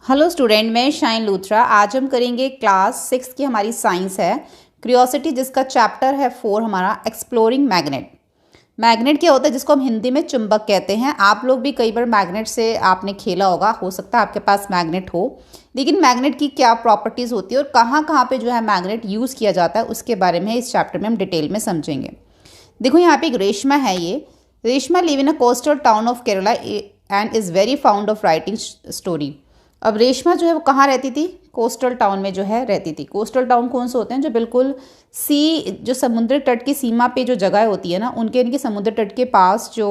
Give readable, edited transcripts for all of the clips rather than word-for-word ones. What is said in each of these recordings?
Hello student, मैं shine Luthra. आज हम करेंगे क्लास 6 की हमारी साइंस है क्यूरियोसिटी, जिसका चैप्टर है 4 हमारा एक्सप्लोरिंग मैग्नेट। मैग्नेट क्या होता है, जिसको हम हिंदी में चुंबक कहते हैं। आप लोग भी कई बार मैग्नेट से आपने खेला होगा, हो सकता है आपके पास मैग्नेट हो। लेकिन मैग्नेट की क्या प्रॉपर्टीज़ होती है और कहाँ कहाँ पे जो है मैग्नेट यूज़ किया जाता है, उसके बारे में इस चैप्टर में हम डिटेल में समझेंगे। देखो यहाँ पे एक रेशमा है। ये Reshma live in a coastal town of Kerala and is very found of writing story. अब रेशमा जो है वो कहाँ रहती थी? कोस्टल टाउन में जो है रहती थी। कोस्टल टाउन कौन से होते हैं? जो बिल्कुल जो समुद्र तट की सीमा पे जो जगह होती है ना, उनके इनके समुद्र तट के पास जो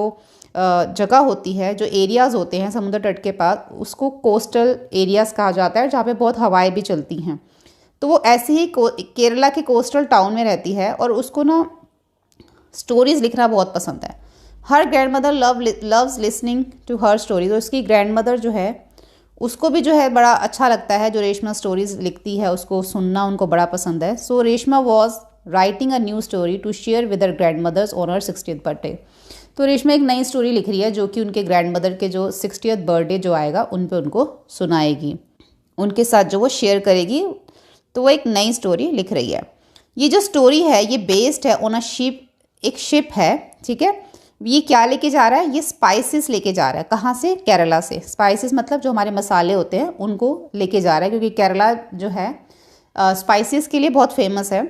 जगह होती है, जो एरियाज़ होते हैं समुद्र तट के पास, उसको कोस्टल एरियाज़ कहा जाता है, जहाँ पे बहुत हवाएं भी चलती हैं। तो वो ऐसे ही केरला के कोस्टल टाउन में रहती है और उसको ना स्टोरीज़ लिखना बहुत पसंद है। Her grandmother loves listening to her stories. और उसकी ग्रैंड मदर जो है उसको भी जो है बड़ा अच्छा लगता है, जो रेशमा स्टोरीज लिखती है उसको सुनना उनको बड़ा पसंद है। So Reshma was writing a new story to share with her grandmothers on her 60th birthday. तो रेशमा एक नई स्टोरी लिख रही है जो कि उनके ग्रैंड मदर के जो 60th बर्थडे जो आएगा उन पे उनको सुनाएगी, उनके साथ जो वो शेयर करेगी। तो वो एक नई स्टोरी लिख रही है। ये जो स्टोरी है ये बेस्ड है ऑन अ शिप। एक शिप है, ठीक है। ये क्या लेके जा रहा है? ये स्पाइसेस लेके जा रहा है। कहाँ से? केरला से। स्पाइसेस मतलब जो हमारे मसाले होते हैं उनको लेके जा रहा है, क्योंकि केरला जो है स्पाइसेस के लिए बहुत फेमस है।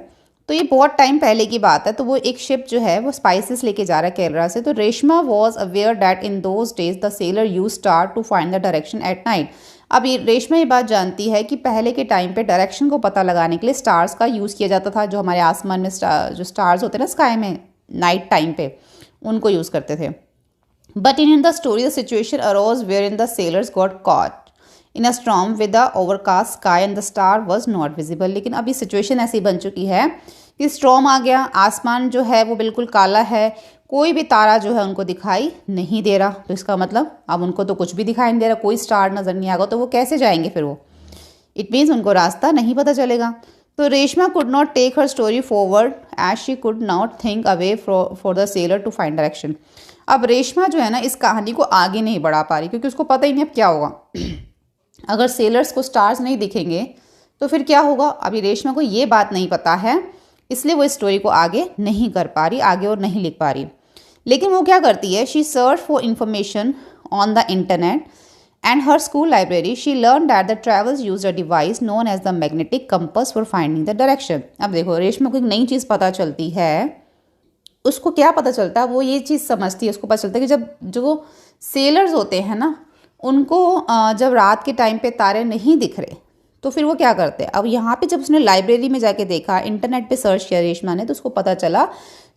तो ये बहुत टाइम पहले की बात है। तो वो एक शिप जो है वो स्पाइसेस लेके जा रहा है केरला से। तो Reshma was aware that in those days the sailor use star to find the direction at night. अब ये रेशमा ये बात जानती है कि पहले के टाइम पे डायरेक्शन को पता लगाने के लिए स्टार्स का यूज़ किया जाता था। जो हमारे आसमान में जो स्टार्स होते हैं ना स्काई में नाइट टाइम पे, उनको यूज़ करते थे। But in the story the situation arose where in the sailors got caught in a storm with the overcast sky and the star was not visible. लेकिन अभी सिचुएशन ऐसी बन चुकी है कि स्टॉर्म आ गया, आसमान जो है वो बिल्कुल काला है, कोई भी तारा जो है उनको दिखाई नहीं दे रहा। तो इसका मतलब अब उनको तो कुछ भी दिखाई नहीं दे रहा, कोई स्टार नज़र नहीं आएगा, तो वो कैसे जाएंगे फिर? वो इट मीन्स उनको रास्ता नहीं पता चलेगा। तो Reshma could not take her story forward as she could not think away for the sailor to find direction. अब रेशमा जो है ना इस कहानी को आगे नहीं बढ़ा पा रही, क्योंकि उसको पता ही नहीं अब क्या होगा। अगर सेलर्स को स्टार्स नहीं दिखेंगे तो फिर क्या होगा? अभी रेशमा को ये बात नहीं पता है, इसलिए वो इस स्टोरी को आगे नहीं कर पा रही, आगे और नहीं लिख पा रही। लेकिन वो क्या करती है? She search for information on the internet and her school library. She learned that the travelers used a device known as the magnetic compass for finding the direction. अब देखो रेशमा को एक नई चीज़ पता चलती है। उसको क्या पता चलता है? वो ये चीज़ समझती है, उसको पता चलता है कि जब जो सेलर्स होते हैं ना उनको जब रात के टाइम पे तारे नहीं दिख रहे तो फिर वो क्या करते हैं। अब यहाँ पे जब उसने लाइब्रेरी में जाके देखा, इंटरनेट पे सर्च किया रेशमा ने, तो उसको पता चला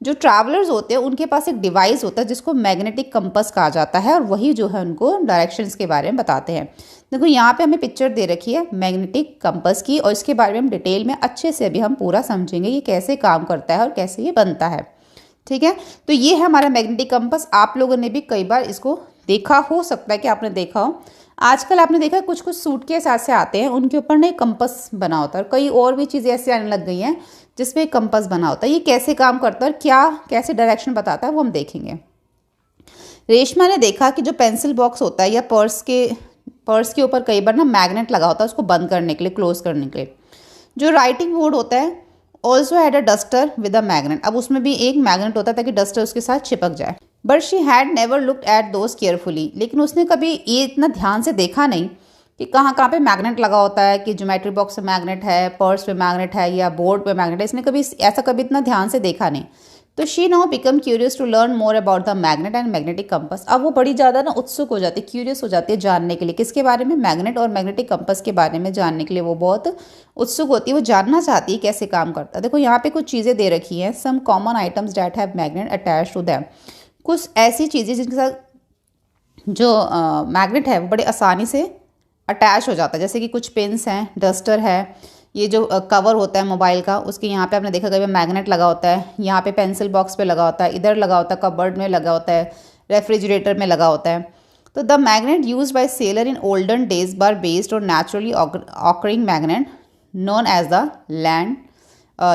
जो ट्रैवलर्स होते हैं उनके पास एक डिवाइस होता है जिसको मैग्नेटिक कंपास कहा जाता है, और वही जो है उनको डायरेक्शंस के बारे में बताते हैं। देखो यहाँ पे हमें पिक्चर दे रखी है मैग्नेटिक कंपास की, और इसके बारे में हम डिटेल में अच्छे से अभी हम पूरा समझेंगे ये कैसे काम करता है और कैसे ये बनता है, ठीक है। तो ये है हमारा मैग्नेटिक कंपास। आप लोगों ने भी कई बार इसको देखा, हो सकता है कि आपने देखा हो। आजकल आपने देखा कुछ कुछ सूट के हिसाब से आते हैं, उनके ऊपर ना एक कंपास बना होता है, और कई और भी चीज़ें ऐसी आने लग गई हैं जिसमें एक कंपास बना होता है। ये कैसे काम करता है और क्या कैसे डायरेक्शन बताता है वो हम देखेंगे। रेशमा ने देखा कि जो पेंसिल बॉक्स होता है या पर्स के ऊपर कई बार ना मैग्नेट लगा होता है उसको बंद करने के लिए, क्लोज करने के लिए। जो राइटिंग बोर्ड होता है also had a duster with a magnet. अब उसमें भी एक मैग्नेट होता है ताकि डस्टर उसके साथ चिपक जाए। But she had never looked at those carefully. लेकिन उसने कभी ये इतना ध्यान से देखा नहीं कि कहाँ कहाँ पे मैग्नेट लगा होता है, कि ज्योमेट्री बॉक्स में मैग्नेट है, पर्स पे मैग्नेट है या बोर्ड पे मैग्नेट है। इसने कभी ऐसा कभी इतना ध्यान से देखा नहीं। तो she now become curious to learn more about the magnet and magnetic compass. अब वो बड़ी ज़्यादा ना उत्सुक हो जाती है, क्यूरियस हो जाती है जानने के लिए। किसके बारे में? मैग्नेट और मैग्नेटिक कंपास के बारे में जानने के लिए वो बहुत उत्सुक होती है, वो जानना चाहती है कैसे काम करता है। देखो यहाँ पे कुछ चीज़ें दे रखी हैं, some common items that have magnet attach to them. कुछ ऐसी चीज़ें जिनके साथ जो मैग्नेट है वो बड़े आसानी से अटैच हो जाता है, जैसे कि कुछ पेन्स हैं, डस्टर है, ये जो कवर होता है मोबाइल का उसके यहाँ पे आपने देखा कभी मैग्नेट लगा होता है, यहाँ पे पेंसिल बॉक्स पे लगा होता है, इधर लगा होता है, कबर्ड में लगा होता है, रेफ्रिजरेटर में लगा होता है। तो the magnet use by sailor in olden days were based on naturally occurring magnet known as the land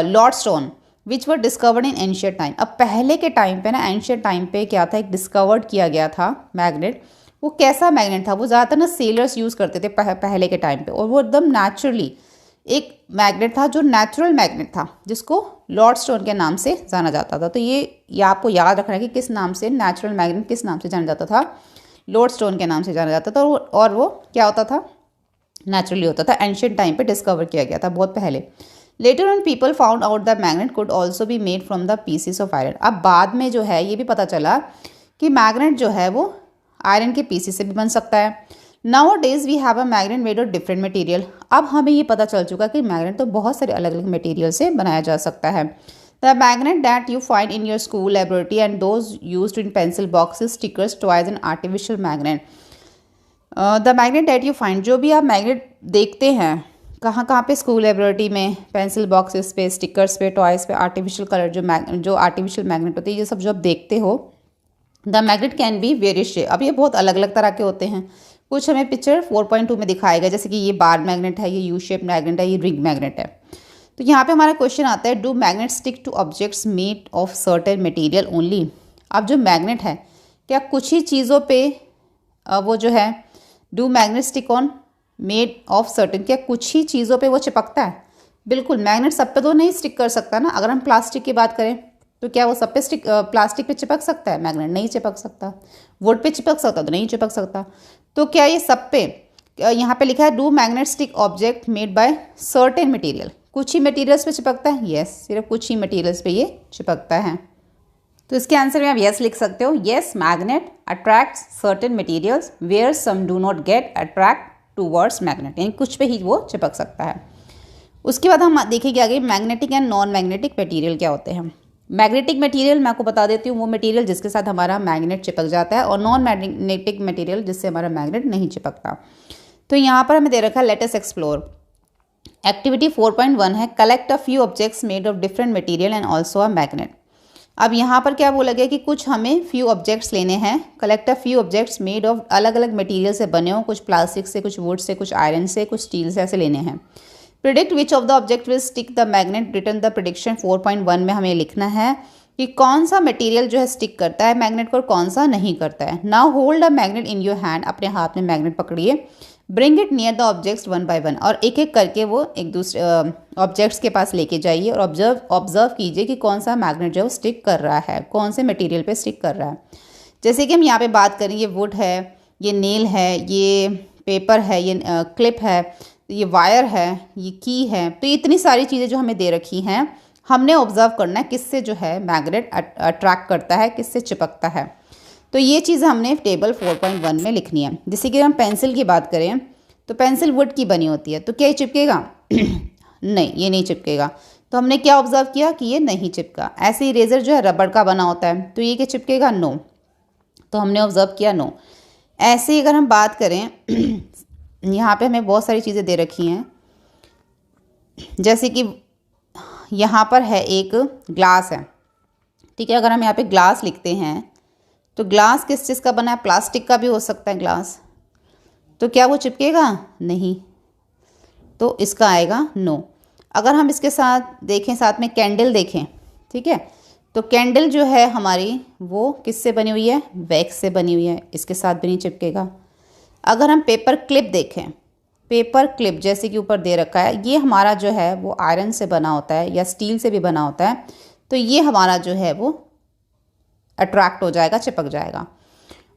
lodestone which were discovered in ancient time. अब पहले के टाइम पे ना, एंशियंट टाइम पे क्या था, एक डिस्कवर्ड किया गया था मैग्नेट, वो कैसा मैग्नेट था, वो ज़्यादातर ना सेलर्स यूज़ करते थे पहले के टाइम पे, और वो एकदम नेचुरली एक मैग्नेट था जो नेचुरल मैग्नेट था, जिसको लॉर्ड स्टोन के नाम से जाना जाता था। तो ये आपको याद रखना है कि किस नाम से नेचुरल मैग्नेट किस नाम से जाना जाता था, लॉर्ड स्टोन के नाम से जाना जाता था। और वो क्या होता था, नेचुरली होता था। एंशियंट टाइम पे डिस्कवर किया गया था, बहुत पहले। Later on people found out the magnet could also be made from the pieces of iron. अब बाद में जो है ये भी पता चला कि मैग्नेट जो है वो आयरन के पीसीस से भी बन सकता है। Nowadays we have a magnet made of different material. अब हमें ये पता चल चुका कि मैग्नेट तो बहुत सारे अलग अलग मटेरियल से बनाया जा सकता है। The magnet that you find in your school laboratory and those used in pencil boxes, stickers, toys and artificial magnet. The magnet that you find, जो भी आप मैग्नेट देखते हैं कहाँ कहाँ पे, स्कूल लैबोरेटरी में, पेंसिल बॉक्सेस पे, स्टिकर्स पे, टॉयज़ पे, आर्टिफिशियल कलर जो आर्टिफिशियल मैग्नेट होते हैं, ये सब जो आप देखते हो, the magnet can be various shape. अब ये बहुत अलग अलग तरह के होते हैं। कुछ हमें पिक्चर 4.2 में दिखाएगा, जैसे कि ये बार मैग्नेट है, ये यू शेप मैग्नेट है, ये रिंग मैग्नेट है। तो यहाँ पे हमारा क्वेश्चन आता है, do magnet stick two objects made of certain material only. अब जो मैग्नेट है, क्या कुछ ही चीज़ों पे वो जो है, do magnet stick on made of certain, क्या कुछ ही चीज़ों पे वो चिपकता है? बिल्कुल, मैग्नेट सब पे तो नहीं स्टिक कर सकता ना। अगर हम प्लास्टिक की बात करें तो क्या वो सब पे प्लास्टिक पे चिपक सकता है? मैग्नेट नहीं चिपक सकता। वुड पे चिपक सकता तो नहीं चिपक सकता। तो क्या ये सब पे, यहाँ पे लिखा है do magnet stick object made by certain material, कुछ ही मटेरियल्स पे चिपकता है? यस, सिर्फ कुछ ही मटेरियल्स पे ये चिपकता है। तो इसके आंसर में आप यस लिख सकते हो। Yes, magnet attracts certain materials where some do not get attract towards magnet, यानी कुछ पे ही वो चिपक सकता है। उसके बाद हम देखेंगे आगे magnetic and non magnetic material क्या होते हैं। मैग्नेटिक मटेरियल मैं आपको बता देती हूँ, वो मटेरियल जिसके साथ हमारा मैग्नेट चिपक जाता है, और नॉन मैग्नेटिक मटेरियल जिससे हमारा मैग्नेट नहीं चिपकता। तो यहाँ पर हमें दे रखा है, लेट अस एक्सप्लोर। एक्टिविटी 4.1 है, collect a few objects made of different material and also a magnet. अब यहाँ पर क्या बोला गया कि कुछ हमें फ्यू ऑब्जेक्ट्स लेने हैं। Collect a few objects made of, अलग अलग मटेरियल से बने हो, कुछ प्लास्टिक से, कुछ वुड से, कुछ आयरन से, कुछ स्टील से, ऐसे लेने हैं। Predict which of the object will stick the magnet, return the prediction. 4.1 में हमें लिखना है कि कौन सा मटेरियल जो है स्टिक करता है मैग्नेट को और कौन सा नहीं करता है। Now hold a magnet in your hand, अपने हाथ में मैग्नेट पकड़िए। Bring it near the objects one by one, और एक एक करके वो एक दूसरे ऑब्जेक्ट्स के पास लेके जाइए और ऑब्जर्व कीजिए कि कौन सा मैग्नेट जो है स्टिक कर रहा है, कौन से मटेरियल पे स्टिक कर रहा है। जैसे कि हम यहाँ पे बात करें, ये वुड है, ये नेल है, ये पेपर है, ये क्लिप है, ये वायर है, ये की है। तो इतनी सारी चीज़ें जो हमें दे रखी हैं, हमने ऑब्जर्व करना है किससे जो है मैग्नेट अट्रैक्ट करता है, किससे चिपकता है। तो ये चीज़ हमने टेबल 4.1 में लिखनी है। जैसे कि हम पेंसिल की बात करें तो पेंसिल वुड की बनी होती है, तो क्या ये चिपकेगा? नहीं, ये नहीं चिपकेगा। तो हमने क्या ऑब्जर्व किया कि ये नहीं चिपका। ऐसे इरेजर जो है रबड़ का बना होता है, तो ये क्या चिपकेगा? नो। तो हमने ऑब्जर्व किया नो। ऐसे ही अगर हम बात करें, यहाँ पे हमें बहुत सारी चीज़ें दे रखी हैं। जैसे कि यहाँ पर है एक ग्लास है, ठीक है। अगर हम यहाँ पे ग्लास लिखते हैं तो ग्लास किस चीज़ का बना है? प्लास्टिक का भी हो सकता है ग्लास। तो क्या वो चिपकेगा? नहीं। तो इसका आएगा नो। अगर हम इसके साथ देखें, साथ में कैंडल देखें, ठीक है, तो कैंडल जो है हमारी वो किससे बनी हुई है? वैक्स से बनी हुई है, इसके साथ भी नहीं चिपकेगा। अगर हम पेपर क्लिप देखें, पेपर क्लिप जैसे कि ऊपर दे रखा है, ये हमारा जो है वो आयरन से बना होता है या स्टील से भी बना होता है, तो ये हमारा जो है वो अट्रैक्ट हो जाएगा, चिपक जाएगा।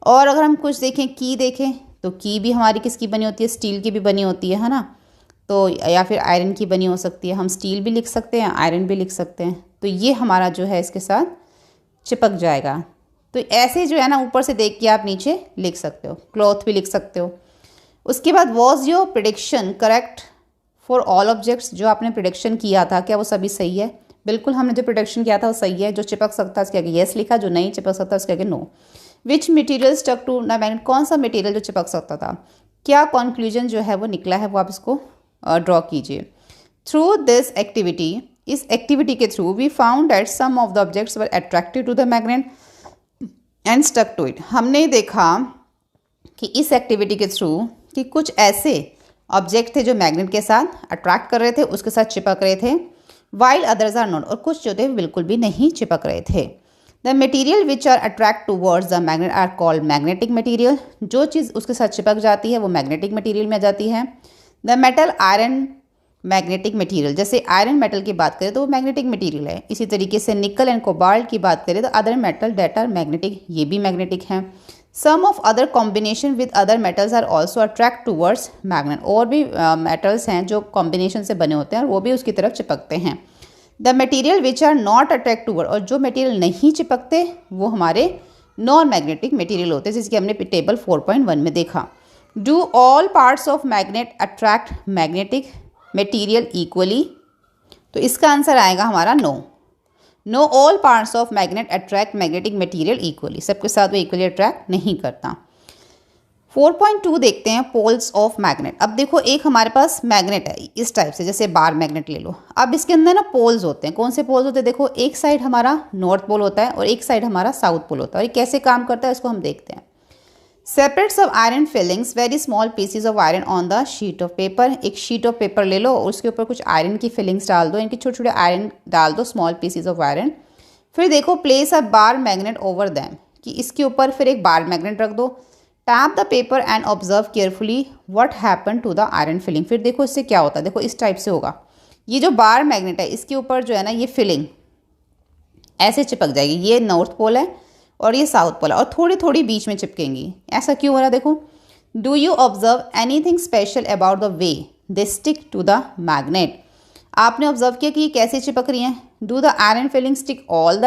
और अगर हम कुछ देखें, की देखें, तो की भी हमारी किसकी बनी होती है? स्टील की भी बनी होती है ना। तो या फिर आयरन की बनी हो सकती है। हम स्टील भी लिख सकते हैं, आयरन भी लिख सकते हैं। तो ये हमारा जो है इसके साथ चिपक जाएगा। तो ऐसे जो है ना, ऊपर से देख के आप नीचे लिख सकते हो। क्लॉथ भी लिख सकते हो। उसके बाद was your prediction correct for all objects, जो आपने प्रिडिक्शन किया था क्या वो सभी सही है? बिल्कुल, हमने जो प्रिडिक्शन किया था वो सही है। जो चिपक सकता है उसके आगे येस लिखा, जो नहीं चिपक सकता उसके आगे no. Which material stuck to the magnet, कौन सा मटीरियल जो चिपक सकता था? क्या कॉन्क्लूजन जो है वो निकला है, वो आप इसको ड्रॉ कीजिए। थ्रू दिस एक्टिविटी, इस एक्टिविटी के through we found that some of the objects were attracted to the magnet and stuck to it. हमने देखा कि इस एक्टिविटी के थ्रू कि कुछ ऐसे ऑब्जेक्ट थे जो मैग्नेट के साथ अट्रैक्ट कर रहे थे, उसके साथ चिपक रहे थे, वाइल अदर्स आर नॉट, और कुछ जो थे बिल्कुल भी नहीं चिपक रहे थे। The material which are attract towards the magnet are called magnetic material. जो चीज़ उसके साथ चिपक जाती है वो मैग्नेटिक मटेरियल में आ जाती है। The metal iron magnetic material, जैसे आयरन मेटल की बात करें तो वो मैग्नेटिक मटेरियल है। इसी तरीके से निकल एंड कोबाल्ट की बात करें तो other metal that are magnetic, ये भी मैग्नेटिक हैं। Some of other combination with other metals are also attract towards magnet. और भी मेटल्स हैं जो कॉम्बिनेशन से बने होते हैं और वो भी उसकी तरफ चिपकते हैं। The material which are not attract toward, और जो मटेरियल नहीं चिपकते वो हमारे नॉन मैग्नेटिक मटेरियल होते हैं, जैसे कि हमने टेबल 4.1 में देखा। Do all parts of magnet attract magnetic material equally? तो इसका आंसर आएगा हमारा no. No all parts of magnet attract magnetic material equally, सबके साथ वो इक्वली अट्रैक्ट नहीं करता। 4.2 देखते हैं, पोल्स ऑफ मैग्नेट। अब देखो एक हमारे पास मैग्नेट है इस टाइप से, जैसे बार मैग्नेट ले लो। अब इसके अंदर ना पोल्स होते हैं। कौन से पोल्स होते हैं? देखो एक साइड हमारा नॉर्थ पोल होता है और एक साइड हमारा साउथ पोल होता है। और ये कैसे काम करता है इसको हम देखते हैं। सेपरेट सब iron filings, very small PCs of iron on the sheet of paper. एक शीट ऑफ पेपर ले लो और उसके ऊपर कुछ आयरन की फिलिंग्स डाल दो, इनके छोटे छोटे आयरन डाल दो, स्मॉल पीसीज ऑफ आयरन। फिर देखो place a bar magnet over them, कि इसके ऊपर फिर एक बार मैग्नेट रख दो। Tap the paper and observe carefully what happen to the iron filing. फिर देखो इससे क्या होता है, देखो इस टाइप से होगा। ये जो बार मैग्नेट है इसके ऊपर जो है ना ये फिलिंग ऐसे चिपक जाएगी। ये नॉर्थ पोल है और ये साउथ पोल है और थोड़ी थोड़ी बीच में चिपकेंगी। ऐसा क्यों हो रहा है देखो। Do you observe anything special about the way they stick to the magnet? आपने ऑब्जर्व किया कि ये कैसे चिपक रही हैं। Do the iron filing stick all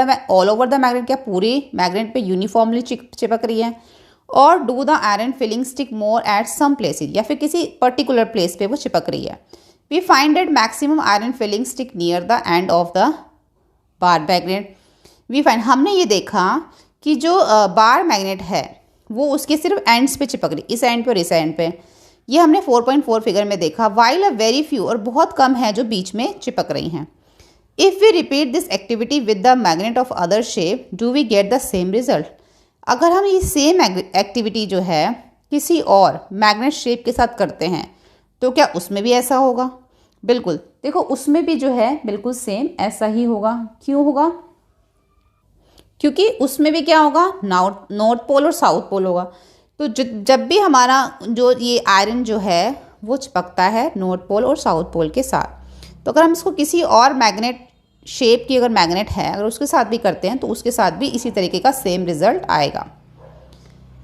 over the magnet? क्या पूरे मैग्नेट पे यूनिफॉर्मली चिपक रही है? और do the iron filing stick more at some places, या फिर किसी पर्टिकुलर प्लेस पे वो चिपक रही है। We find that maximum iron filing stick near the end of the bar magnet. We find, हमने ये देखा कि जो बार मैग्नेट है वो उसके सिर्फ एंड्स पे चिपक रही, इस एंड पे और इस एंड पे। ये हमने 4.4 फिगर में देखा। वाइल अ वेरी फ्यू, और बहुत कम है जो बीच में चिपक रही हैं। If we repeat this activity with the magnet of other shape do we get the same result? अगर हम ये सेम एक्टिविटी जो है किसी और मैग्नेट शेप के साथ करते हैं तो क्या उसमें भी ऐसा होगा? बिल्कुल, देखो उसमें भी जो है बिल्कुल सेम ऐसा ही होगा। क्यों होगा? क्योंकि उसमें भी क्या होगा, नॉर्थ पोल और साउथ पोल होगा। तो जब भी हमारा जो ये आयरन जो है वो चिपकता है नॉर्थ पोल और साउथ पोल के साथ, तो अगर हम इसको किसी और मैग्नेट शेप की अगर मैग्नेट है अगर उसके साथ भी करते हैं तो उसके साथ भी इसी तरीके का सेम रिजल्ट आएगा।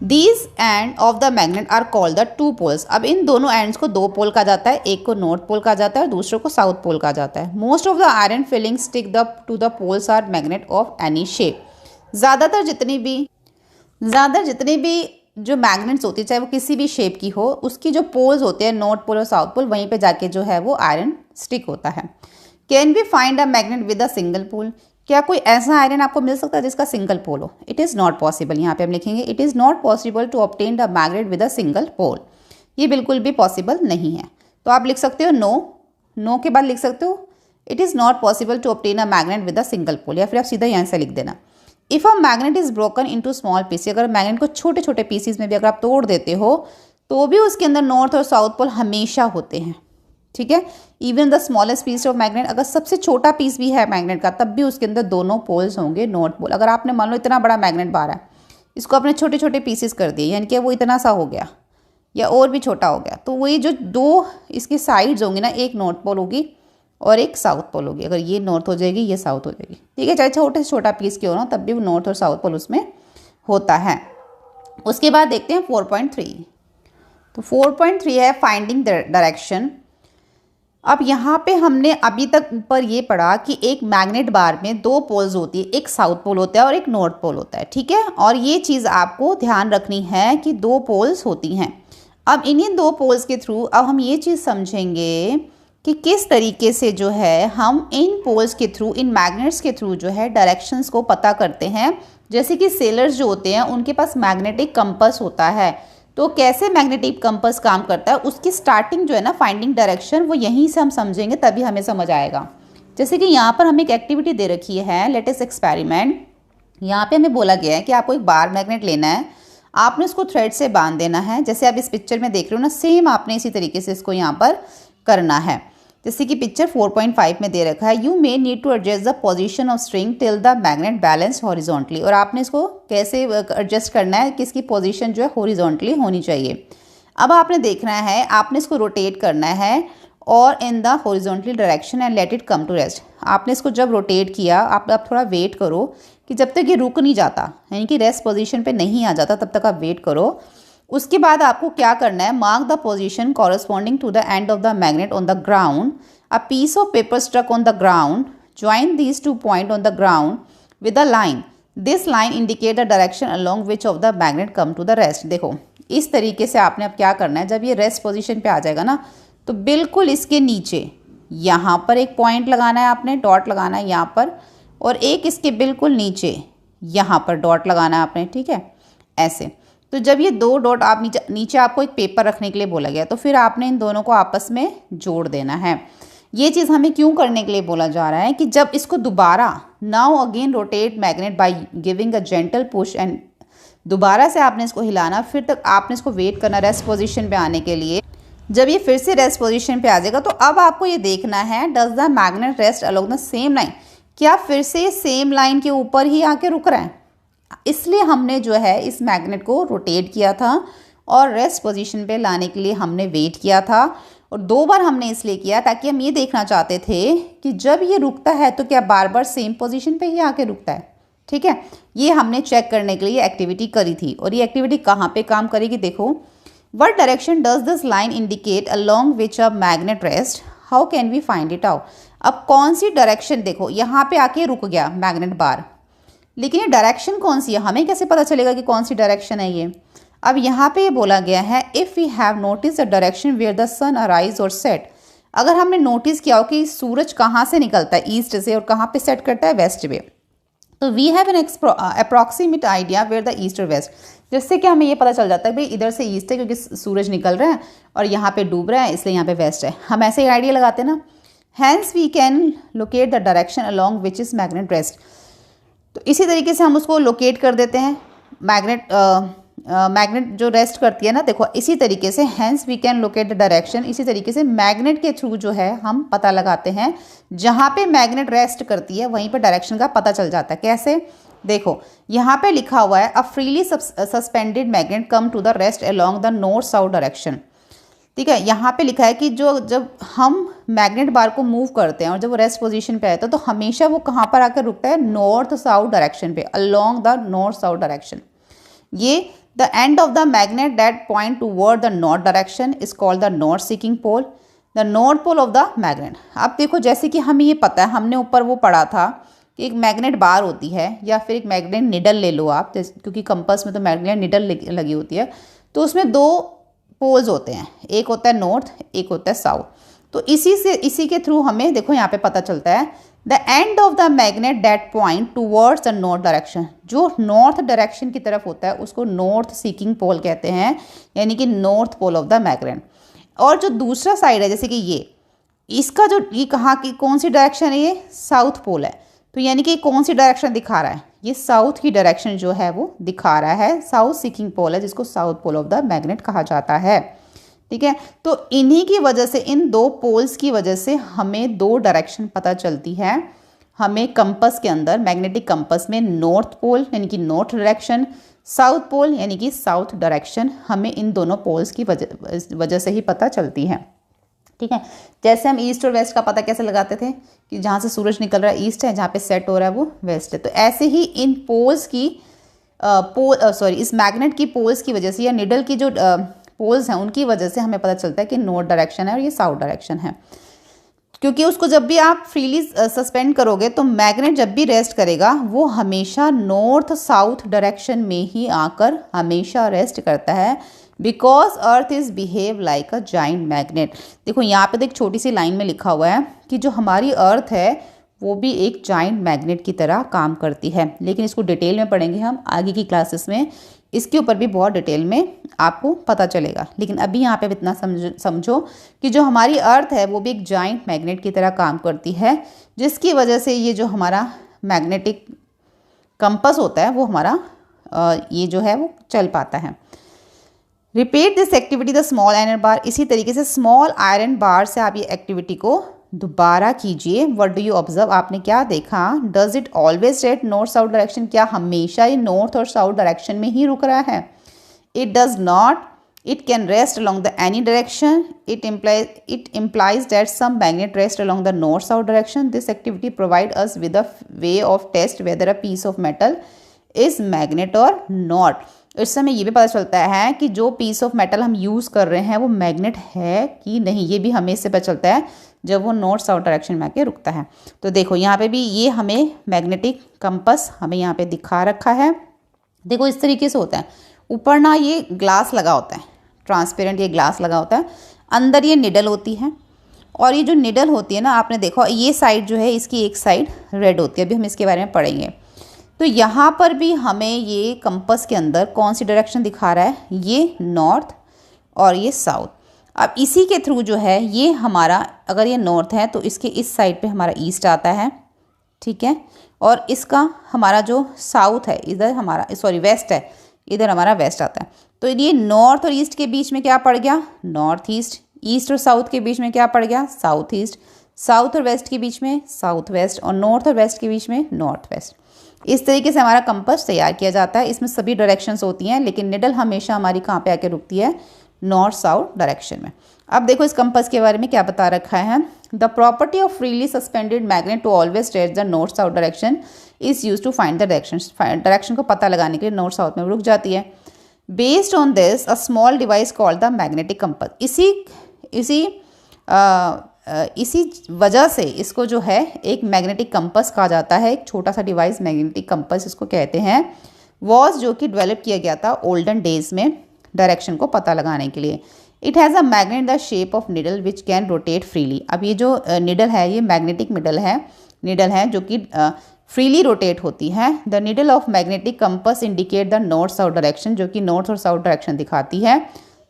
These end of the magnet are called the two poles. अब इन दोनों एंड्स को दो पोल कहा जाता है, एक को नॉर्थ पोल कहा जाता है और दूसरे को साउथ पोल कहा जाता है। Most of the iron filing stick to the poles are magnet of any shape. ज़्यादातर जितनी भी जो मैग्नेट्स होती है चाहे वो किसी भी शेप की हो, उसकी जो पोल्स होते हैं नॉर्थ पोल और साउथ पोल, वहीं पे जाके जो है वो आयरन स्टिक होता है। Can we find a magnet with a single pole? क्या कोई ऐसा आयरन आपको मिल सकता है जिसका सिंगल पोल हो? It is not possible. यहाँ पे हम लिखेंगे it is not possible to obtain the magnet with a single pole. ये बिल्कुल भी पॉसिबल नहीं है। तो आप लिख सकते हो नो के बाद लिख सकते हो it is not possible to obtain a magnet with a single pole, या फिर आप सीधा यहाँ से लिख देना if a magnet is broken into small piece. अगर मैग्नेट को छोटे छोटे पीसीज में भी अगर आप तोड़ देते हो तो भी उसके अंदर नॉर्थ और साउथ पोल हमेशा होते हैं। ठीक है, even the smallest piece of magnet, अगर सबसे छोटा पीस भी है मैग्नेट का तब भी उसके अंदर दोनों पोल्स होंगे नॉर्थ पोल। अगर आपने मान लो इतना बड़ा मैग्नेट बार है, इसको अपने छोटे छोटे पीसेस कर दिए, यानी कि वो इतना सा हो गया या और भी छोटा हो गया, तो वही जो दो इसकी साइड्स होंगी ना, एक नॉर्थ पोल होगी और एक साउथ पोल होगी। अगर ये नॉर्थ हो जाएगी ये साउथ हो जाएगी। ठीक है, चाहे छोटे से छोटा पीस क्यों ना तब भी वो नॉर्थ और साउथ पोल उसमें होता है। उसके बाद देखते हैं 4.3। तो 4.3 है फाइंडिंग डायरेक्शन। अब यहाँ पे हमने अभी तक ऊपर ये पढ़ा कि एक मैग्नेट बार में दो पोल्स होती है, एक साउथ पोल होता है और एक नॉर्थ पोल होता है। ठीक है, और ये चीज़ आपको ध्यान रखनी है कि दो पोल्स होती हैं। अब इन्हीं दो पोल्स के थ्रू अब हम ये चीज़ समझेंगे कि किस तरीके से जो है हम इन पोल्स के थ्रू, इन मैग्नेट्स के थ्रू जो है डायरेक्शंस को पता करते हैं। जैसे कि सेलर्स जो होते हैं उनके पास मैग्नेटिक कंपास होता है, तो कैसे मैग्नेटिक कंपास काम करता है उसकी स्टार्टिंग जो है ना फाइंडिंग डायरेक्शन, वो यहीं से हम समझेंगे तभी हमें समझ आएगा। जैसे कि यहाँ पर हमें एक एक्टिविटी दे रखी है, लेटेस्ट एक्सपेरिमेंट। यहाँ पे हमें बोला गया है कि आपको एक बार मैग्नेट लेना है, आपने उसको थ्रेड से बांध देना है। जैसे आप इस पिक्चर में देख रहे हो ना, सेम आपने इसी तरीके से इसको यहाँ पर करना है। जैसे कि पिक्चर 4.5 में दे रखा है, you may need to adjust the position of string till the magnet balance horizontally. और आपने इसको कैसे एडजस्ट करना है कि इसकी पोजीशन जो है हॉरिजॉन्टली होनी चाहिए। अब आपने देखना है, आपने इसको रोटेट करना है और in the horizontally direction and let it come to rest. आपने इसको जब रोटेट किया, आप थोड़ा वेट करो कि जब तक ये रुक नहीं जाता, यानी कि रेस्ट पोजीशन पे नहीं आ जाता, तब तक आप वेट करो। उसके बाद आपको क्या करना है, mark the position corresponding to the end of the magnet on the ground, a piece of paper struck on the ground, join these 2 point on the ground with a line, this line indicate the direction along which of the magnet come to the rest. देखो इस तरीके से आपने अब क्या करना है, जब ये रेस्ट पोजीशन पे आ जाएगा ना, तो बिल्कुल इसके नीचे यहाँ पर एक पॉइंट लगाना है, आपने डॉट लगाना है यहाँ पर, और एक इसके बिल्कुल नीचे यहाँ पर डॉट लगाना है आपने, ठीक है, ऐसे। तो जब ये 2 डॉट आप नीचे आपको एक पेपर रखने के लिए बोला गया, तो फिर आपने इन दोनों को आपस में जोड़ देना है। ये चीज़ हमें क्यों करने के लिए बोला जा रहा है कि जब इसको दोबारा, now again rotate magnet by giving a gentle push, and दोबारा से आपने इसको हिलाना, फिर तक आपने इसको वेट करना रेस्ट पोजीशन पे आने के लिए। जब ये फिर से रेस्ट पोजीशन पे आ जाएगा, तो अब आपको ये देखना है, does the magnet rest along the same line, क्या फिर से सेम लाइन के ऊपर ही आके रुक रहा है। इसलिए हमने जो है इस मैग्नेट को रोटेट किया था और रेस्ट पोजीशन पे लाने के लिए हमने वेट किया था, और 2 बार हमने इसलिए किया ताकि हम ये देखना चाहते थे कि जब ये रुकता है तो क्या बार बार सेम पोजीशन पे ही आके रुकता है, ठीक है। ये हमने चेक करने के लिए एक्टिविटी करी थी। और ये एक्टिविटी कहाँ पे काम करेगी, देखो, what direction does this line indicate along which a magnet rest, how can we find it out. अब कौन सी डायरेक्शन, देखो यहाँ पे आके रुक गया मैग्नेट बार, लेकिन ये डायरेक्शन कौन सी है, हमें कैसे पता चलेगा कि कौन सी डायरेक्शन है ये। अब यहाँ पे ये बोला गया है, if we have notice the direction where the sun arise और सेट, अगर हमने नोटिस किया हो कि सूरज कहाँ से निकलता है, ईस्ट से, और कहाँ पे सेट करता है, वेस्ट पे, तो we have an approximate idea where the east और वेस्ट, जिससे कि हमें ये पता चल जाता है भाई इधर से ईस्ट है क्योंकि सूरज निकल रहा है, और यहाँ पे डूब रहा है इसलिए यहाँ पे वेस्ट है। हम ऐसे ही आइडिया लगाते हैं ना। Hence we can locate the direction along which is magnet rest, तो इसी तरीके से हम उसको लोकेट कर देते हैं। मैग्नेट जो रेस्ट करती है ना, देखो इसी तरीके से, hence we can locate the direction, इसी तरीके से मैग्नेट के थ्रू जो है हम पता लगाते हैं, जहाँ पे मैग्नेट रेस्ट करती है वहीं पर डायरेक्शन का पता चल जाता है। कैसे, देखो यहाँ पे लिखा हुआ है, a freely suspended magnet come to the rest along the north south direction, ठीक है। यहाँ पे लिखा है कि जब हम मैग्नेट बार को मूव करते हैं और जब वो रेस्ट पोजीशन पे आता है, तो हमेशा वो कहाँ पर आकर रुकता है, नॉर्थ साउथ डायरेक्शन पे, along the north south direction. ये the end of the magnet that point toward the north direction is called the north seeking pole, the north pole of the magnet. अब देखो जैसे कि हमें ये पता है, हमने ऊपर वो पढ़ा था कि एक मैग्नेट बार होती है, या फिर एक मैग्नेट निडल ले लो आप, क्योंकि कंपास में तो मैग्नेट निडल लगी होती है, तो उसमें 2 पोल्स होते हैं, एक होता है नॉर्थ, एक होता है साउथ। तो इसी के थ्रू हमें देखो यहाँ पे पता चलता है, the end of the magnet that point towards the north direction, जो नॉर्थ डायरेक्शन की तरफ होता है उसको नॉर्थ सीकिंग पोल कहते हैं, यानी कि north pole of the magnet. और जो दूसरा साइड है, जैसे कि ये, इसका जो ये कहाँ की कौन सी डायरेक्शन है, ये साउथ पोल है, तो यानी कि कौन सी डायरेक्शन दिखा रहा है, ये साउथ की डायरेक्शन जो है वो दिखा रहा है, साउथ सीकिंग पोल है, जिसको south pole of the magnet कहा जाता है, ठीक है। तो इन्हीं की वजह से, इन 2 पोल्स की वजह से हमें 2 डायरेक्शन पता चलती है। हमें कंपास के अंदर, मैग्नेटिक कंपास में, नॉर्थ पोल यानी कि नॉर्थ डायरेक्शन, साउथ पोल यानी कि साउथ डायरेक्शन, हमें इन दोनों पोल्स की वजह से ही पता चलती है, ठीक है। जैसे हम ईस्ट और वेस्ट का पता कैसे लगाते थे कि जहाँ से सूरज निकल रहा है ईस्ट है, जहाँ पे सेट हो रहा है वो वेस्ट है, तो ऐसे ही इन पोल्स की इस मैग्नेट की पोल्स की वजह से, या निडल की जो पोल्स हैं उनकी वजह से हमें पता चलता है कि नॉर्थ डायरेक्शन है और ये साउथ डायरेक्शन है। क्योंकि उसको जब भी आप फ्रीली सस्पेंड करोगे, तो मैग्नेट जब भी रेस्ट करेगा वो हमेशा नॉर्थ साउथ डायरेक्शन में ही आकर हमेशा रेस्ट करता है, because earth is behave like a giant magnet. देखो यहाँ पे एक छोटी सी लाइन में लिखा हुआ है कि जो हमारी अर्थ है वो भी एक जाइंट मैग्नेट की तरह काम करती है, लेकिन इसको डिटेल में पढ़ेंगे हम आगे की क्लासेस में, इसके ऊपर भी बहुत डिटेल में आपको पता चलेगा। लेकिन अभी यहाँ पे इतना समझो कि जो हमारी अर्थ है वो भी एक जाइंट मैग्नेट की तरह काम करती है, जिसकी वजह से ये जो हमारा मैग्नेटिक कंपास होता है वो हमारा ये जो है वो चल पाता है। Repeat this activity the small iron bar, इसी तरीके से स्मॉल आयरन बार से आप ये एक्टिविटी को दोबारा कीजिए। व्हाट डू यू ऑब्जर्व, आपने क्या देखा? Does it always at north south direction, क्या हमेशा ये नॉर्थ और साउथ डायरेक्शन में ही रुक रहा है? It does not, it can rest along the any direction. It implies that some magnet rest along the north south direction. This activity provide us with a way of test whether a piece of metal is magnet or not. इस समय ये भी पता चलता है कि जो piece of metal हम यूज़ कर रहे हैं वो मैग्नेट है कि नहीं। ये भी हमें इससे पता चलता है जब वो नॉर्थ साउथ डायरेक्शन में आके रुकता है। तो देखो यहाँ पे भी ये हमें मैग्नेटिक कंपास हमें यहाँ पे दिखा रखा है। देखो इस तरीके से होता है, ऊपर ना ये ग्लास लगा होता है, ट्रांसपेरेंट ये ग्लास लगा होता है, अंदर ये निडल होती है, और ये जो निडल होती है ना, आपने देखो ये साइड जो है इसकी एक साइड रेड होती है, अभी हम इसके बारे में पढ़ेंगे। तो यहाँ पर भी हमें ये कंपास के अंदर कौन सी डायरेक्शन दिखा रहा है? ये नॉर्थ और ये साउथ। अब इसी के थ्रू जो है ये हमारा, अगर ये नॉर्थ है तो इसके इस साइड पे हमारा ईस्ट आता है, ठीक है, और इसका हमारा जो साउथ है इधर हमारा, सॉरी वेस्ट है, इधर हमारा वेस्ट आता है। तो ये नॉर्थ और ईस्ट के बीच में क्या पड़ गया? North east. ईस्ट और साउथ के बीच में क्या पड़ गया? South east. साउथ और वेस्ट के बीच में साउथ वेस्ट, और नॉर्थ और वेस्ट के बीच में नॉर्थ वेस्ट। इस तरीके से हमारा कंपास तैयार किया जाता है। इसमें सभी डायरेक्शंस होती हैं, लेकिन निडल हमेशा हमारी कहाँ पे आके रुकती है? नॉर्थ साउथ डायरेक्शन में। अब देखो इस कंपास के बारे में क्या बता रखा है। The property of freely suspended magnet to always stretch the north south direction is use to find the direction. Direction को पता लगाने के लिए नॉर्थ साउथ में रुक जाती है। Based on this a small device called the magnetic compass. इसी वजह से इसको जो है एक मैग्नेटिक कंपास कहा जाता है। एक छोटा सा डिवाइस मैग्नेटिक कंपास इसको कहते हैं, वॉज जो कि डेवलप किया गया था ओल्डन डेज में डायरेक्शन को पता लगाने के लिए। It has a magnet the shape of needle which can rotate freely. अब ये जो निडल है ये मैग्नेटिक निडल है जो कि फ्रीली रोटेट होती है। The needle of magnetic compass indicate the north south direction, जो कि नॉर्थ और साउथ डायरेक्शन दिखाती है।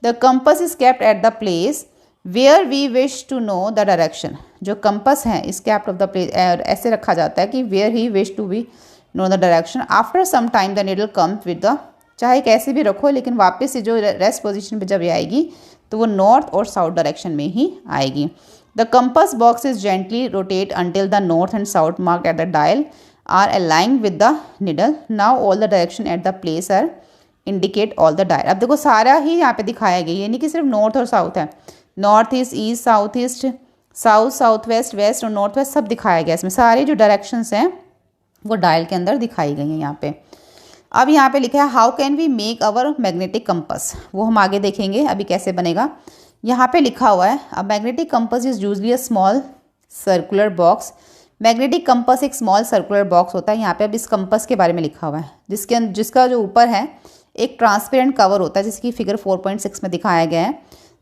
The compass is kept at the place where we wish to know the direction. जो कंपास है is kept of the place ऐसे रखा जाता है कि where he wish to be know the direction. After some time the needle comes with the, चाहे कैसे भी रखो लेकिन वापस से जो रेस्ट पोजीशन पे जब ये आएगी तो वो नॉर्थ और साउथ डायरेक्शन में ही आएगी। The compass box is gently rotate until the north and south mark at the dial are aligned with the needle. Now all the direction at the place are indicate all the dial. अब देखो सारा ही यहाँ पे दिखाया गया, ये नहीं कि सिर्फ नॉर्थ और साउथ है, north east, south east, south, south west, west और नॉर्थ वेस्ट सब दिखाया गया। इसमें सारे जो डायरेक्शंस हैं वो डायल के अंदर दिखाई गई हैं यहाँ पे। अब यहाँ पे लिखा है how can we make our magnetic compass, वो हम आगे देखेंगे अभी कैसे बनेगा। यहाँ पे लिखा हुआ है a magnetic compass is usually a small circular box. Magnetic compass एक स्मॉल सर्कुलर बॉक्स होता है। यहाँ पे अब इस कंपास के बारे में लिखा हुआ है जिसका जो ऊपर है एक ट्रांसपेरेंट कवर होता है, जिसकी फिगर 4.6 में दिखाया गया है।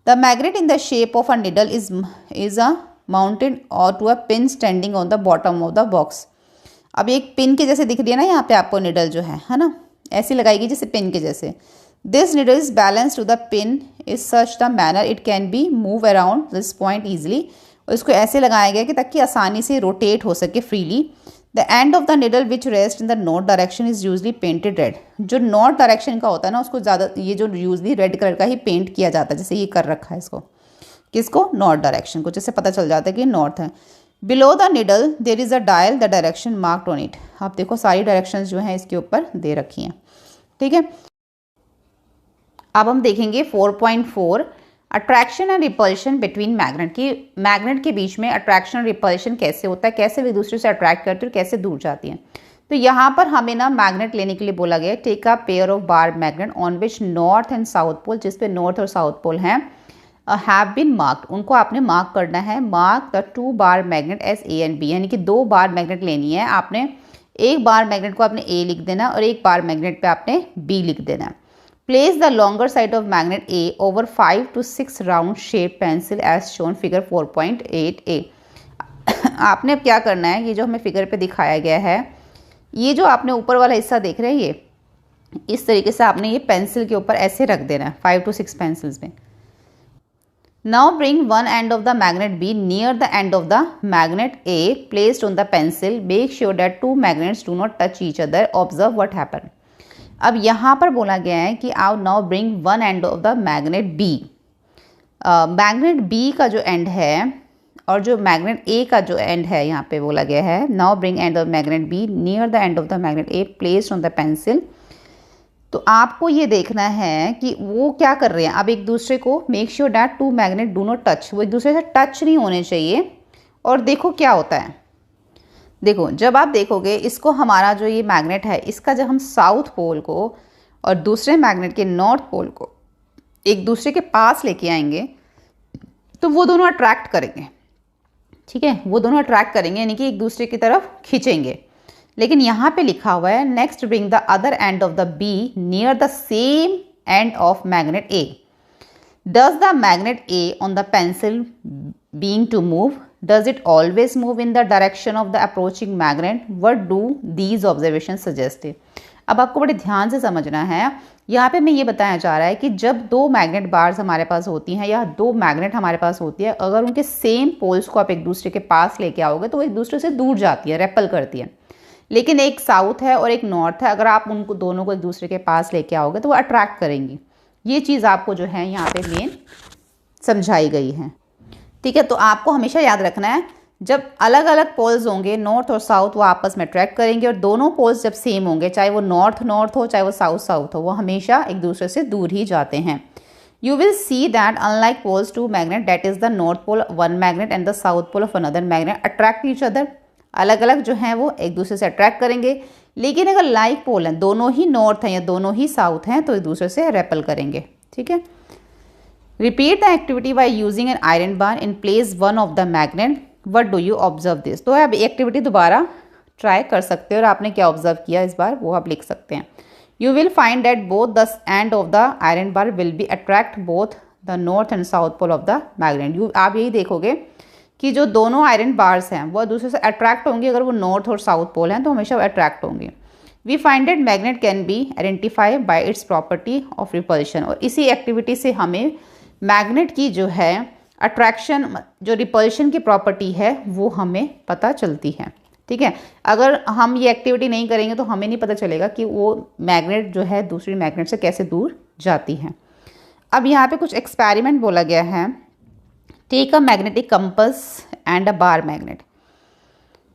The magnet in the shape of a needle is a mounted or to a pin standing on the bottom of the box. अब एक पिन के जैसे दिख रही है ना यहाँ पे आपको निडल जो है ना, ऐसी लगाएगी जैसे पिन के जैसे। This needle is balance to the pin is such the manner it can be move around this point easily. और इसको ऐसे लगाया गया कि ताकि आसानी से रोटेट हो सके freely. The end of the needle which rest in the north direction is usually painted red. जो नॉर्थ डायरेक्शन का होता है ना उसको ज़्यादा ये जो यूजली रेड कलर का ही पेंट किया जाता है, जैसे ये कर रखा है इसको, किसको? नॉर्थ डायरेक्शन को, जैसे पता चल जाता है कि नॉर्थ है। Below the needle there is a dial the direction marked on it. आप देखो सारी डायरेक्शंस जो हैं इसके ऊपर दे रखी हैं, ठीक है। अब हम देखेंगे 4.4 attraction and repulsion between magnet की। मैग्नेट के बीच में अट्रैक्शन और रिपल्शन कैसे होता है, कैसे वे दूसरे से अट्रैक्ट करते हैं और कैसे दूर जाती हैं। तो यहाँ पर हमें ना मैग्नेट लेने के लिए बोला गया है take a pair of bar magnet on which north and south pole, जिस पे नॉर्थ और साउथ पोल हैं, हैव बीन मार्क्ड, उनको आपने मार्क करना है। Mark the 2 bar magnet as A and B, यानी कि 2 बार मैग्नेट लेनी है आपने। एक बार मैग्नेट को आपने ए लिख देना और एक बार मैग्नेट पे आपने बी लिख देना। Place the longer side of magnet A over 5 to 6 round shape pencil as shown figure 4.8a। आपने अब क्या करना है, ये जो हमें फिगर पे दिखाया गया है, ये जो आपने ऊपर वाला हिस्सा देख रहे हैं, ये इस तरीके से आपने ये पेंसिल के ऊपर ऐसे रख देना है 5 to 6 पेंसिल्स में। Now bring one end of the magnet B near the end of the magnet A placed on the pencil. Make sure that 2 magnets do not touch each other. Observe what happened. अब यहाँ पर बोला गया है कि now bring one end of the magnet B. Magnet B का जो and है और जो मैग्नेट ए का जो एंड है यहाँ पे बोला गया है, now bring and of magnet B near the end of the magnet A placed on the pencil. तो आपको ये देखना है कि वो क्या कर रहे हैं। अब एक दूसरे को make sure that two magnet do not touch, वो एक दूसरे से टच नहीं होने चाहिए। और देखो क्या होता है, देखो जब आप देखोगे इसको, हमारा जो ये मैग्नेट है इसका जब हम साउथ पोल को और दूसरे मैग्नेट के नॉर्थ पोल को एक दूसरे के पास लेके आएंगे तो वो दोनों अट्रैक्ट करेंगे, ठीक है, वो दोनों अट्रैक्ट करेंगे यानी कि एक दूसरे की तरफ खींचेंगे। लेकिन यहाँ पे लिखा हुआ है next bring the other end of the B near the same end of magnet A. Does the magnet A on the pencil being to move, does it always move in the direction of the approaching magnet, what do these observation suggest. अब आपको बड़े ध्यान से समझना है, यहाँ पे मैं ये बताया जा रहा है कि जब दो मैग्नेट बार्स हमारे पास होती हैं या दो मैग्नेट हमारे पास होती है, अगर उनके सेम पोल्स को आप एक दूसरे के पास लेके आओगे तो वो एक दूसरे से दूर जाती है, रेपल करती है। लेकिन एक साउथ है और एक नॉर्थ है, अगर आप उनको दोनों को एक दूसरे के पास लेके आओगे तो वो अट्रैक्ट करेंगी। ये चीज़ आपको जो है यहाँ पे मेन समझाई गई है, ठीक है। तो आपको हमेशा याद रखना है जब अलग अलग पोल्स होंगे नॉर्थ और साउथ, वो आपस में अट्रैक्ट करेंगे, और दोनों पोल्स जब सेम होंगे, चाहे वो नॉर्थ नॉर्थ हो चाहे वो साउथ साउथ हो, वो हमेशा एक दूसरे से दूर ही जाते हैं। You will see that unlike poles to magnet that is the north pole one magnet and the south pole of another magnet attract each other. अलग अलग जो हैं वो एक दूसरे से अट्रैक्ट करेंगे, लेकिन अगर लाइक पोल हैं, दोनों ही नॉर्थ हैं या दोनों ही साउथ हैं, तो एक दूसरे से रेपल करेंगे, ठीक है। Repeat the activity by using an iron bar in place one of the magnet, what do you observe this. तो आप एक्टिविटी दोबारा ट्राई कर सकते हो और आपने क्या ऑब्जर्व किया इस बार वो आप लिख सकते हैं। You will find that both the end of the iron bar will be attract both the north and south pole of the magnet. आप यही देखोगे कि जो दोनों आयरन बार्स हैं वो दूसरे से अट्रैक्ट होंगे, अगर वो नॉर्थ और साउथ पोल हैं तो हमेशा अट्रैक्ट होंगे। We find that magnet can be identify by its property of repulsion. और इसी एक्टिविटी से हमें मैग्नेट की जो है अट्रैक्शन, जो रिपल्शन की प्रॉपर्टी है वो हमें पता चलती है, ठीक है। अगर हम ये एक्टिविटी नहीं करेंगे तो हमें नहीं पता चलेगा कि वो मैग्नेट जो है दूसरी मैग्नेट से कैसे दूर जाती है। अब यहाँ पे कुछ एक्सपेरिमेंट बोला गया है। Take a magnetic compass and a bar magnet.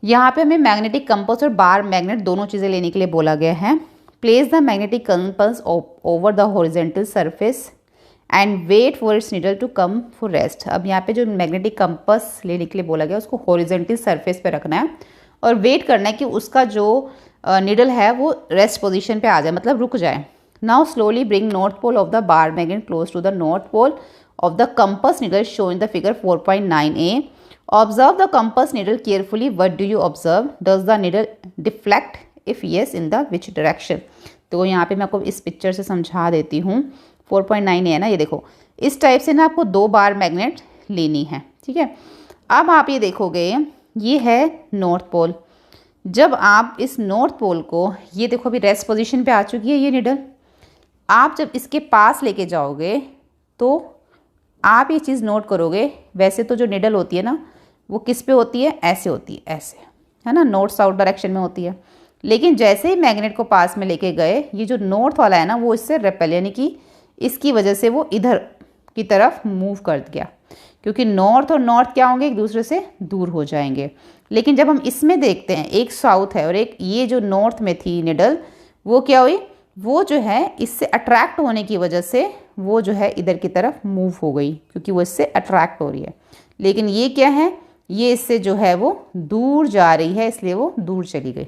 यहाँ पे हमें मैग्नेटिक कंपस और बार मैग्नेट दोनों चीज़ें लेने के लिए बोला गया है। Place the magnetic compass over the horizontal surface and wait for its needle to come for rest. अब यहाँ पे जो मैग्नेटिक कंपस लेने के लिए बोला गया उसको हॉरिजॉन्टल सरफेस पे रखना है और वेट करना है कि उसका जो नीडल है वो रेस्ट पोजीशन पे आ जाए, मतलब रुक जाए। Now slowly bring north pole of the bar magnet close to the north pole of the compass needle show in the figure 4.9a। Observe the compass needle carefully, what do you observe, does the needle deflect, if yes in the which direction. तो यहाँ पे मैं आपको इस picture से समझा देती हूँ। 4.9 है ना, ये देखो इस टाइप से ना आपको दो बार मैग्नेट लेनी है, ठीक है। अब आप ये देखोगे ये है नॉर्थ पोल। जब आप इस नॉर्थ पोल को, ये देखो अभी रेस्ट पोजीशन पे आ चुकी है ये निडल, आप जब इसके पास लेके जाओगे तो आप ये चीज़ नोट करोगे। वैसे तो जो निडल होती है ना वो किस पे होती है, ऐसे होती है, ऐसे है ना, नॉर्थ साउथ डायरेक्शन में होती है। लेकिन जैसे ही मैग्नेट को पास में लेके गए, ये जो नॉर्थ वाला है ना वो इससे रेपेल, यानी कि इसकी वजह से वो इधर की तरफ मूव कर गया, क्योंकि नॉर्थ और नॉर्थ क्या होंगे, एक दूसरे से दूर हो जाएंगे। लेकिन जब हम इसमें देखते हैं, एक साउथ है और एक ये जो नॉर्थ में थी निडल, वो क्या हुई, वो जो है इससे अट्रैक्ट होने की वजह से वो जो है इधर की तरफ मूव हो गई, क्योंकि वो इससे अट्रैक्ट हो रही है। लेकिन ये क्या है, ये इससे जो है वो दूर जा रही है, इसलिए वो दूर चली गई।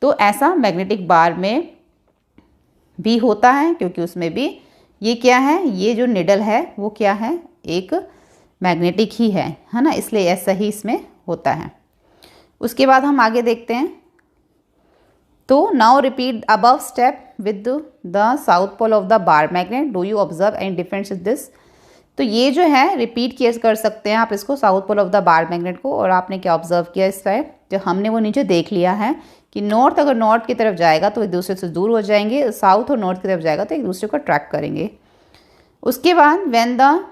तो ऐसा मैग्नेटिक बार में भी होता है, क्योंकि उसमें भी ये क्या है, ये जो निडल है वो क्या है, एक मैग्नेटिक ही है ना, इसलिए ऐसा ही इसमें होता है। उसके बाद हम आगे देखते हैं। तो now repeat above step with the south pole of the bar magnet, do you observe any difference with this. तो ये जो है रिपीट किया कर सकते हैं आप इसको, south pole of the bar magnet को। और आपने क्या ऑब्जर्व किया इस टाइप, जो हमने वो नीचे देख लिया है कि नॉर्थ अगर नॉर्थ की तरफ जाएगा तो एक दूसरे से दूर हो जाएंगे, साउथ और नॉर्थ की तरफ जाएगा तो एक दूसरे को अट्रैक्ट करेंगे। उसके बाद when the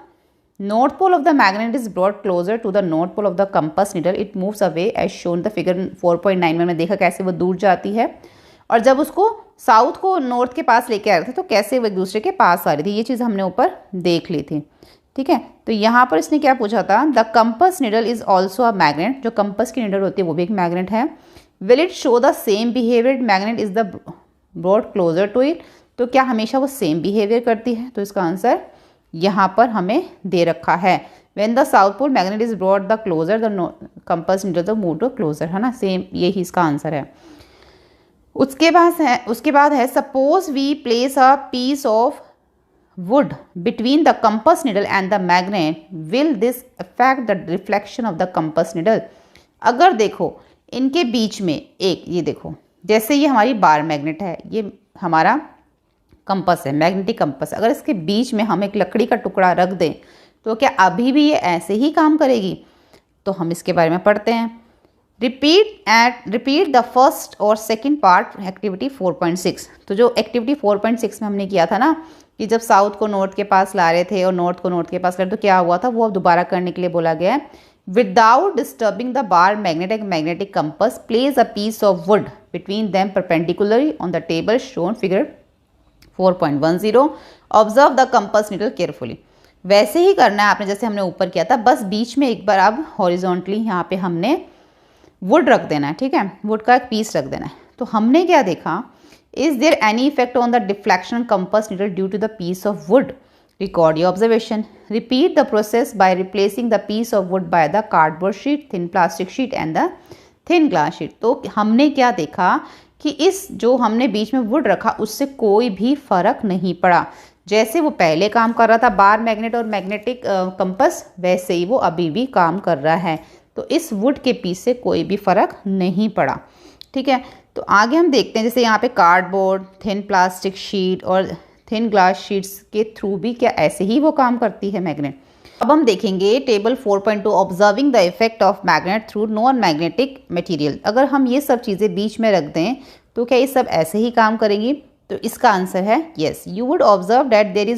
north pole of the magnet is brought closer to the north pole of the compass needle, it moves away as shown the figure 4.9 में मैंने देखा कैसे वो दूर जाती है। और जब उसको साउथ को नॉर्थ के पास लेके आ रहे थे तो कैसे वो एक दूसरे के पास आ रही थी, ये चीज़ हमने ऊपर देख ली थी। ठीक है। तो यहाँ पर इसने क्या पूछा था, the compass needle is also a magnet, जो कंपस की नीडल होती है वो भी एक मैग्नेट है। Will it show the same behaviour, magnet is the brought closer to it, तो क्या हमेशा वो सेम बिहेवियर करती है, तो इसका आंसर यहाँ पर हमें दे रखा है। When the south pole magnet is brought the closer the compass needle the move to closer, है ना, सेम यही इसका आंसर है। उसके बाद है suppose we place a piece of wood between the compass needle and the magnet, will this affect the reflection of the compass needle? अगर देखो इनके बीच में एक, ये देखो जैसे ये हमारी बार मैग्नेट है, ये हमारा कंपस है, मैग्नेटिक कंपस, अगर इसके बीच में हम एक लकड़ी का टुकड़ा रख दें तो क्या अभी भी ये ऐसे ही काम करेगी? तो हम इसके बारे में पढ़ते हैं। रिपीट द फर्स्ट और सेकंड पार्ट एक्टिविटी 4.6। तो जो एक्टिविटी 4.6 में हमने किया था ना कि जब साउथ को नॉर्थ के पास ला रहे थे और नॉर्थ को नॉर्थ के पास ला रहे, तो क्या हुआ था वो अब दोबारा करने के लिए बोला गया है। Without disturbing the bar magnetic compass place a piece of wood between them perpendicularly on the table shown figure 4.10। Observe the compass needle carefully. वैसे ही करना है आपने जैसे हमने ऊपर किया था, बस बीच में एक बार अब हॉरिजॉन्टली यहाँ पे हमने वुड रख देना है, ठीक है, वुड का एक पीस रख देना है। तो हमने क्या देखा, is there any effect on the deflection compass needle due to the piece of wood? Record your observation. Repeat the process by replacing the piece of wood by the cardboard sheet, thin plastic sheet and the thin glass sheet. तो हमने क्या देखा कि इस जो हमने बीच में would रखा उससे कोई भी फर्क नहीं पड़ा। जैसे वो पहले काम कर रहा था बार मैग्नेट और मैग्नेटिक कंपस, वैसे ही वो अभी भी काम कर रहा है। तो इस वुड के पीस से कोई भी फर्क नहीं पड़ा, ठीक है। तो आगे हम देखते हैं, जैसे यहाँ पे कार्डबोर्ड, थिन प्लास्टिक शीट और थिन ग्लास शीट्स के थ्रू भी क्या ऐसे ही वो काम करती है मैग्नेट। अब हम देखेंगे table 4.2 observing the effect of magnet through non magnetic material. अगर हम ये सब चीज़ें बीच में रख दें तो क्या ये सब ऐसे ही काम करेंगी? तो इसका आंसर है yes. You would observe that there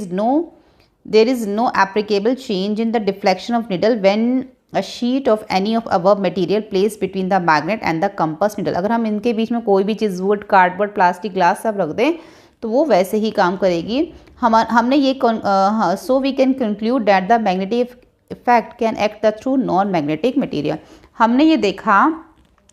is no applicable change in the deflection of needle when a sheet of any of above material placed between the magnet and the compass needle। अगर हम इनके बीच में कोई भी चीज़ would, cardboard, plastic, glass सब रख दें तो वो वैसे ही काम करेगी। हमने ये so we can conclude that the magnetic effect can act the through non magnetic material. हमने ये देखा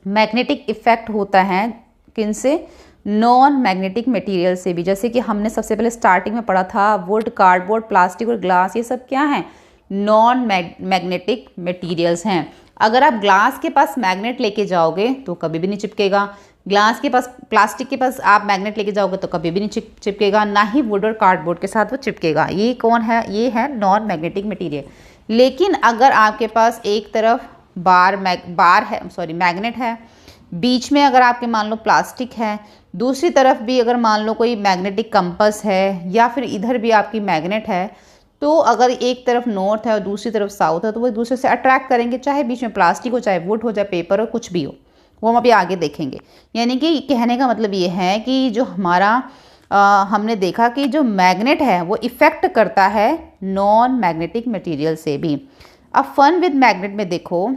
मैग्नेटिक इफेक्ट होता है किनसे? नॉन मैग्नेटिक मटेरियल से भी। जैसे कि हमने सबसे पहले स्टार्टिंग में पढ़ा था वुड, कार्डबोर्ड, प्लास्टिक और ग्लास, ये सब क्या हैं? नॉन मैग्नेटिक मटेरियल्स हैं। अगर आप ग्लास के पास मैग्नेट लेके जाओगे तो कभी भी नहीं चिपकेगा, ग्लास के पास, प्लास्टिक के पास आप मैग्नेट लेके जाओगे तो कभी भी नहीं चिपकेगा, ना ही वुड और कार्डबोर्ड के साथ वो चिपकेगा। ये कौन है? ये है नॉन मैग्नेटिक मटेरियल। लेकिन अगर आपके पास एक तरफ मैग्नेट है, बीच में अगर आपके मान लो प्लास्टिक है, दूसरी तरफ भी अगर मान लो कोई मैग्नेटिक कंपस है, या फिर इधर भी आपकी मैग्नेट है, तो अगर एक तरफ नॉर्थ है और दूसरी तरफ साउथ है तो वो एक दूसरे से अट्रैक्ट करेंगे, चाहे बीच में प्लास्टिक हो, चाहे वुड हो, चाहे पेपर हो, कुछ भी हो, वो हम अभी आगे देखेंगे। यानी कि कहने का मतलब ये है कि जो हमारा हमने देखा कि जो मैग्नेट है वो इफ़ेक्ट करता है नॉन मैग्नेटिक मटेरियल से भी। अब फन विद मैग्नेट में देखो,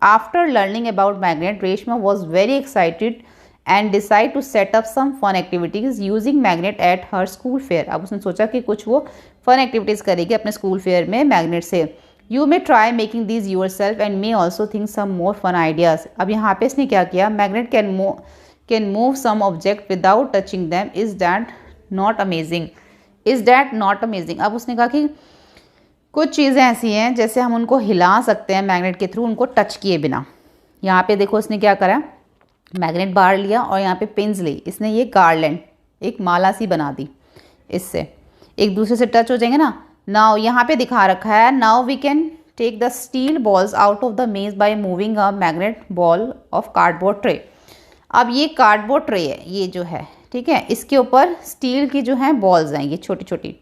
after learning about magnet Reshma was very excited and decide to set up some fun activities using magnet at her school fair. अब उसने सोचा कि कुछ वो फन एक्टिविटीज़ करेगी अपने स्कूल फेयर में मैग्नेट से। You may try making these yourself and may also think some more fun ideas. अब यहाँ पे इसने क्या किया, magnet can move some object without touching them, is that not amazing? Is that not amazing? अब उसने कहा कि कुछ चीज़ें ऐसी हैं जैसे हम उनको हिला सकते हैं मैग्नेट के थ्रू, उनको टच किए बिना। यहाँ पे देखो इसने क्या करा, मैग्नेट बार लिया और यहाँ पे पिन्स ली, इसने ये गार्लैंड, एक माला सी बना दी, इससे एक दूसरे से टच हो जाएंगे ना। नाउ यहाँ पे दिखा रखा है, now we can take the steel balls out of the maze by moving a magnet ball of cardboard tray. अब ये कार्डबोर्ड ट्रे है, ये जो है, ठीक है, इसके ऊपर स्टील की जो है बॉल्स आएंगी छोटी छोटी।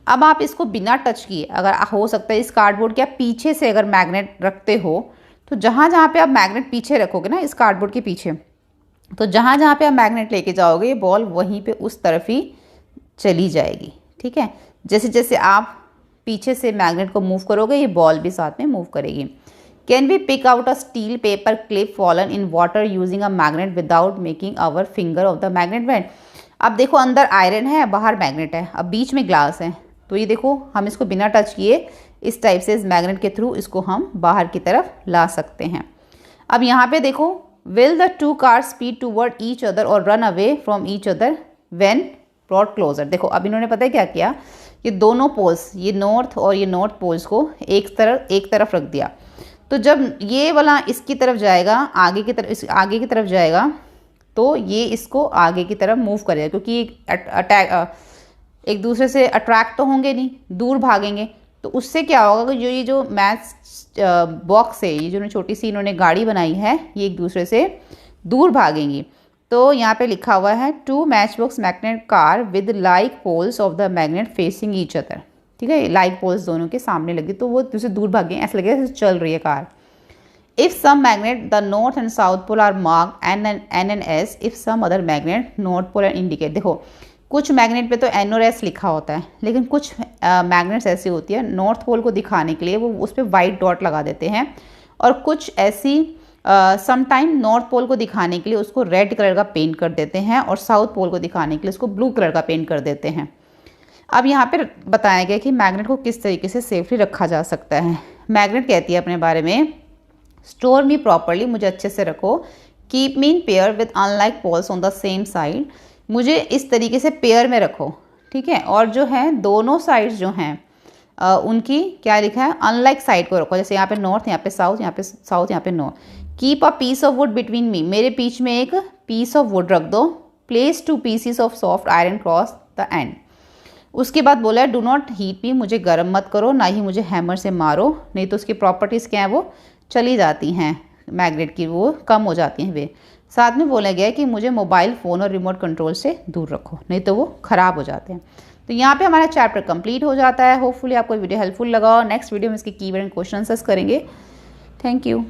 अब आप इसको बिना टच किए, अगर हो सकता है इस कार्डबोर्ड के आप पीछे से अगर मैग्नेट रखते हो तो जहाँ जहाँ पे आप मैग्नेट पीछे रखोगे ना इस कार्डबोर्ड के पीछे, तो जहाँ जहाँ पे आप मैग्नेट लेके जाओगे ये बॉल वहीं पे उस तरफ ही चली जाएगी, ठीक है। जैसे जैसे आप पीछे से मैग्नेट को मूव करोगे ये बॉल भी साथ में मूव करेगी। Can we pick out a steel paper clip fallen in water using a magnet without making our finger of the magnet band? अब देखो अंदर आयरन है, बाहर मैग्नेट है, अब बीच में ग्लास है, तो ये देखो हम इसको बिना टच किए इस टाइप से इस मैग्नेट के थ्रू इसको हम बाहर की तरफ ला सकते हैं। अब यहाँ पे देखो, will the two cars speed toward each other और run away from each other when brought closer. देखो अब इन्होंने पता है क्या किया, ये दोनों पोल्स, ये नॉर्थ और ये नॉर्थ पोल्स को एक तरफ रख दिया। तो जब ये वाला इसकी तरफ जाएगा, आगे की तरफ जाएगा, तो ये इसको आगे की तरफ मूव करेगा, क्योंकि एक दूसरे से अट्रैक्ट तो होंगे नहीं, दूर भागेंगे। तो उससे क्या होगा कि ये जो मैच बॉक्स है, ये जो छोटी सी इन्होंने गाड़ी बनाई है, ये एक दूसरे से दूर भागेंगी। तो यहाँ पे लिखा हुआ है two match box magnet car with like poles of the magnet facing each other. ठीक है, लाइक पोल्स दोनों के सामने लगे, तो वो दूसरे दूर भागे, ऐसा लगेगा जैसे चल रही है car. If some magnet the north and south pole are mark N and S, if some other magnet north pole and indicate. देखो कुछ मैग्नेट पे तो N और S लिखा होता है, लेकिन कुछ मैग्नेट्स ऐसी होती है नॉर्थ पोल को दिखाने के लिए वो उस पर वाइट डॉट लगा देते हैं, और कुछ ऐसी समटाइम नॉर्थ पोल को दिखाने के लिए उसको रेड कलर का पेंट कर देते हैं, और साउथ पोल को दिखाने के लिए उसको ब्लू कलर का पेंट कर देते हैं। अब यहाँ पे बताया गया कि मैग्नेट को किस तरीके से सेफली रखा जा सकता है। मैग्नेट कहती है अपने बारे में, स्टोर मी प्रॉपरली, मुझे अच्छे से रखो। Keep me in pair with unlike poles on the same side, मुझे इस तरीके से पेयर में रखो। ठीक है, और जो है दोनों साइड्स जो हैं उनकी क्या लिखा है, अनलाइक साइड को रखो। जैसे यहाँ पे नॉर्थ, यहाँ पे साउथ, यहाँ पे साउथ, यहाँ पे north. Keep a piece of wood between me, मेरे बीच में एक पीस ऑफ वुड रख दो। Place 2 pieces of soft iron cross the end. उसके बाद बोला है डू नॉट हीट मी, मुझे गर्म मत करो, ना ही मुझे हैमर से मारो, नहीं तो उसकी प्रॉपर्टीज़ क्या है वो चली जाती हैं, मैग्नेट की वो कम हो जाती हैं वे। साथ में बोला गया है कि मुझे मोबाइल फ़ोन और रिमोट कंट्रोल से दूर रखो, नहीं तो वो ख़राब हो जाते हैं। तो यहाँ पे हमारा चैप्टर कंप्लीट हो जाता है। होपफुली आपको वीडियो हेल्पफुल लगा, और नेक्स्ट वीडियो में इसके कीवर्ड एंड क्वेश्चन आंसर्स करेंगे। Thank you.